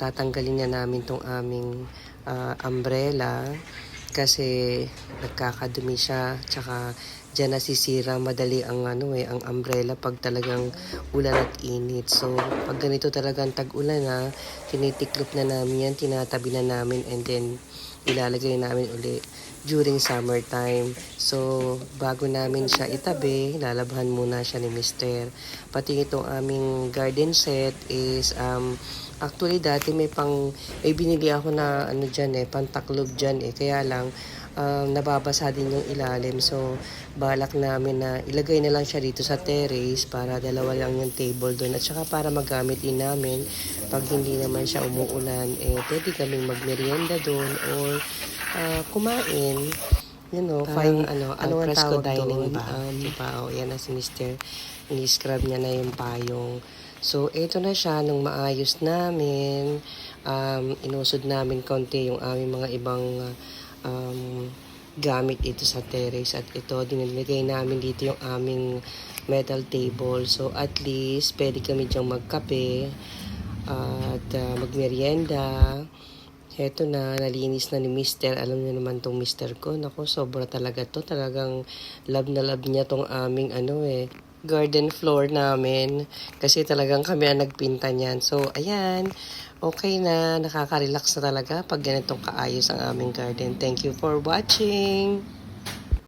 tatanggalin na namin tong aming umbrella kasi nagkakadumi siya, tsaka diyan nasisira madali ang ang umbrella pag talagang ulan at init. So pag ganito talagang tag-ulan na, tinitiklop na namin yan, tinatabi na namin, and then ilalagay namin uli during summertime. So bago namin siya itabi, lalabhan muna siya ni Mister. Pati itong aming garden set is actually dati may binili ako na diyan pantaklob diyan kaya lang nababasa din yung ilalim. So balak namin na ilagay na lang siya dito sa terrace para dalawa lang yung table doon, at saka para magamit din namin pag hindi naman siya umuulan, pwede kaming magmerienda doon or kumain, fine, fresco dining ba? Yan na si Mr. Ni-scrub niya na yung payong. So, ito na siya nung maayos namin. Inusod namin konti yung aming mga ibang gamit ito sa terrace, at ito dinilagay namin dito yung aming metal table. So at least pwede kami diyang magkape at magmerienda. Heto na, nalinis na ni Mister. Alam niyo naman tong Mister ko, nako, sobra talaga to, talagang love na love niya tong aming garden floor namin, kasi talagang kami ang nagpinta niyan. So ayan, okay na, nakaka-relax na talaga pag ganitong kaayos ang aming garden. Thank you for watching.